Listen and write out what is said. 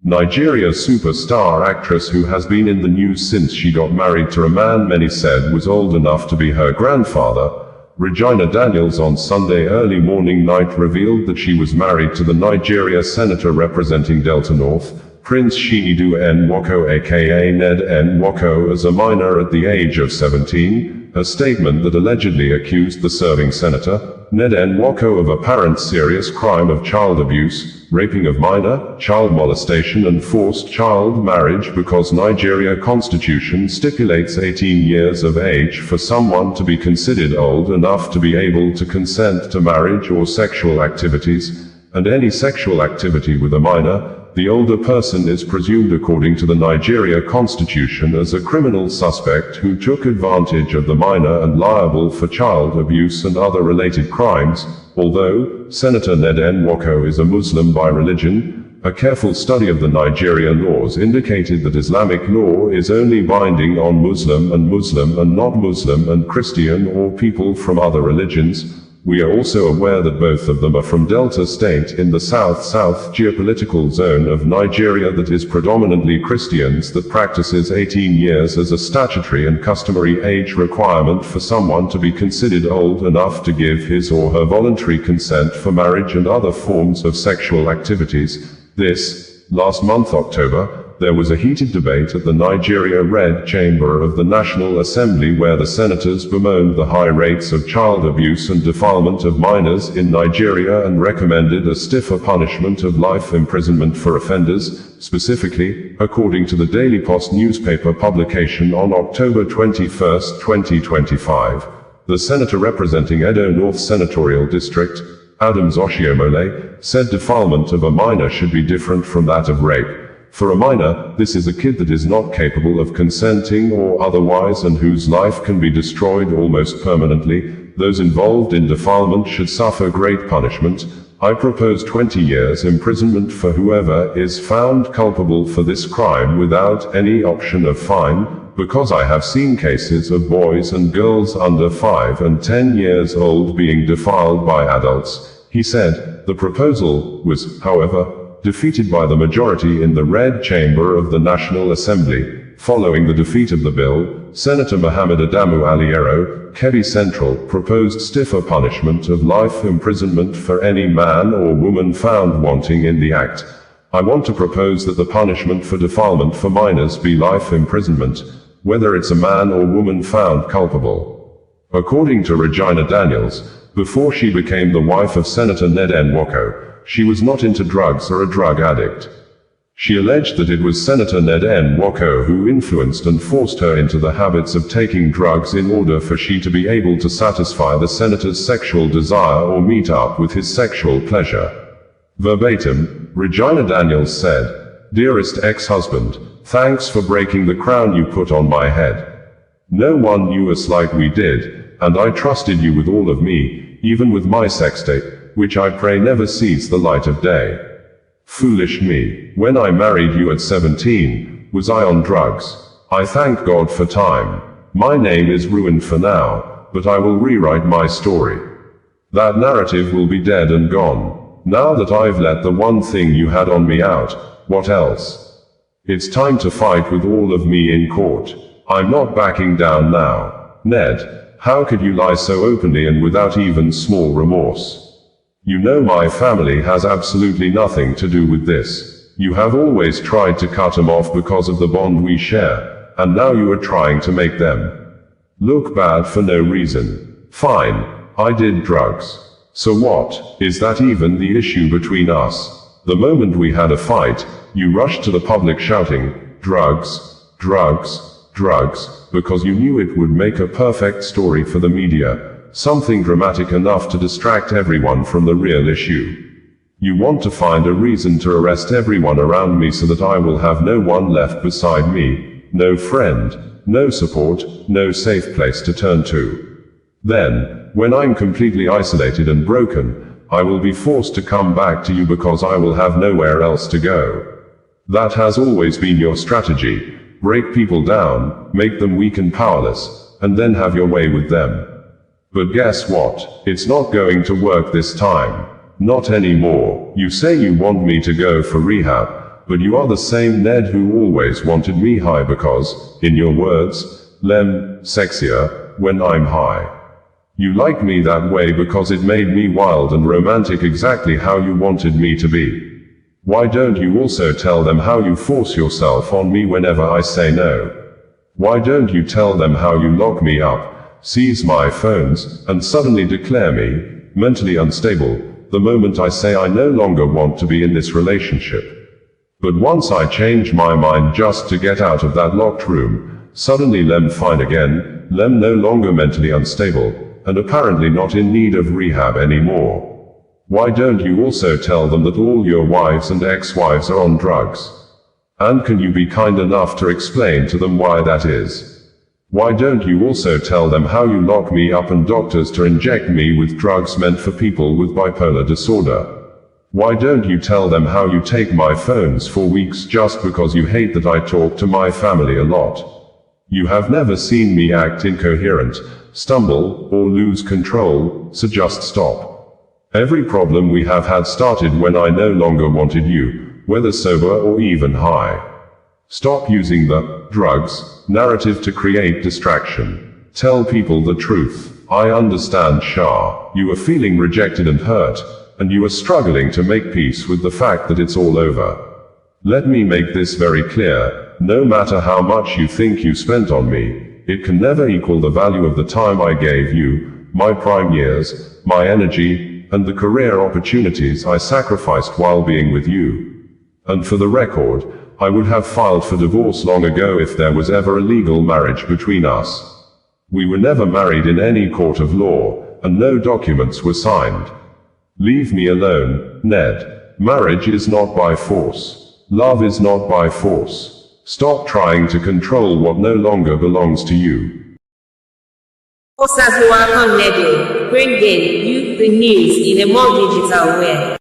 Nigeria superstar actress who has been in the news since she got married to a man many said was old enough to be her grandfather, Regina Daniels on Sunday early morning night revealed that she was married to the Nigeria senator representing Delta North, Prince Chinedu Nwoko a.k.a. Ned Nwoko as a minor at the age of 17, a statement that allegedly accused the serving senator, Ned Nwoko of apparent serious crime of child abuse, raping of minor, child molestation and forced child marriage because Nigeria constitution stipulates 18 years of age for someone to be considered old enough to be able to consent to marriage or sexual activities, and any sexual activity with a minor. The older person is presumed according to the Nigeria constitution as a criminal suspect who took advantage of the minor and liable for child abuse and other related crimes. Although Senator Ned Nwoko is a Muslim by religion, a careful study of the Nigeria laws indicated that Islamic law is only binding on Muslim and not Muslim and Christian or people from other religions. We are also aware that both of them are from Delta State in the south-south geopolitical zone of Nigeria that is predominantly Christians that practices 18 years as a statutory and customary age requirement for someone to be considered old enough to give his or her voluntary consent for marriage and other forms of sexual activities. Last month October, there was a heated debate at the Nigeria Red Chamber of the National Assembly where the senators bemoaned the high rates of child abuse and defilement of minors in Nigeria and recommended a stiffer punishment of life imprisonment for offenders. Specifically, according to the DailyPost newspaper publication on October 21, 2025, the senator representing Edo North Senatorial District, Oshomhole, said defilement of a minor should be different from that of rape. For a minor, this is a kid that is not capable of consenting or otherwise and whose life can be destroyed almost permanently. Those involved in defilement should suffer great punishment. I propose 20 years imprisonment for whoever is found culpable for this crime without any option of fine, because I have seen cases of boys and girls under 5 and 10 years old being defiled by adults, he said. The proposal was, however, defeated by the majority in the Red Chamber of the National Assembly. Following the defeat of the bill, Senator Muhammad Adamu Aliero, Kebbi Central, proposed stiffer punishment of life imprisonment for any man or woman found wanting in the act. I want to propose that the punishment for defilement for minors be life imprisonment, whether it's a man or woman found culpable. According to Regina Daniels, before she became the wife of Senator Ned Nwoko, she was not into drugs or a drug addict. She alleged that it was Senator Ned Nwoko who influenced and forced her into the habits of taking drugs in order for she to be able to satisfy the senator's sexual desire or meet up with his sexual pleasure. Verbatim, Regina Daniels said, "Dearest ex-husband, thanks for breaking the crown you put on my head. No one knew us like we did, and I trusted you with all of me, even with my sex tape, which I pray never sees the light of day. Foolish me. When I married you at 17, was I on drugs? I thank God for time. My name is ruined for now, but I will rewrite my story. That narrative will be dead and gone. Now that I've let the one thing you had on me out, what else? It's time to fight with all of me in court. I'm not backing down now. Ned, how could you lie so openly and without even small remorse? You know my family has absolutely nothing to do with this. You have always tried to cut them off because of the bond we share, and now you are trying to make them look bad for no reason. Fine, I did drugs. So what? Is that even the issue between us? The moment we had a fight, you rushed to the public shouting, drugs, drugs, drugs, because you knew it would make a perfect story for the media. Something dramatic enough to distract everyone from the real issue. You want to find a reason to arrest everyone around me so that I will have no one left beside me, no friend, no support, no safe place to turn to. Then, when I'm completely isolated and broken, I will be forced to come back to you because I will have nowhere else to go. That has always been your strategy. Break people down, make them weak and powerless, and then have your way with them. But guess what? It's not going to work this time. Not anymore. You say you want me to go for rehab, but you are the same Ned who always wanted me high because, in your words, Lem, sexier, when I'm high. You like me that way because it made me wild and romantic, exactly how you wanted me to be. Why don't you also tell them how you force yourself on me whenever I say no? Why don't you tell them how you lock me up, seize my phones, and suddenly declare me mentally unstable the moment I say I no longer want to be in this relationship? But once I change my mind just to get out of that locked room, suddenly Lem fine again, Lem no longer mentally unstable, and apparently not in need of rehab anymore. Why don't you also tell them that all your wives and ex-wives are on drugs? And can you be kind enough to explain to them why that is? Why don't you also tell them how you lock me up and doctors to inject me with drugs meant for people with bipolar disorder? Why don't you tell them how you take my phones for weeks just because you hate that I talk to my family a lot? You have never seen me act incoherent, stumble, or lose control, so just stop. Every problem we have had started when I no longer wanted you, whether sober or even high. Stop using the drugs narrative to create distraction. Tell people the truth. I understand, Shah. You are feeling rejected and hurt, and you are struggling to make peace with the fact that it's all over. Let me make this very clear. No matter how much you think you spent on me, it can never equal the value of the time I gave you, my prime years, my energy, and the career opportunities I sacrificed while being with you. And for the record, I would have filed for divorce long ago if there was ever a legal marriage between us. We were never married in any court of law, and no documents were signed. Leave me alone, Ned. Marriage is not by force. Love is not by force. Stop trying to control what no longer belongs to you. Osazuwa Ned, bringing you the news in a more digital way.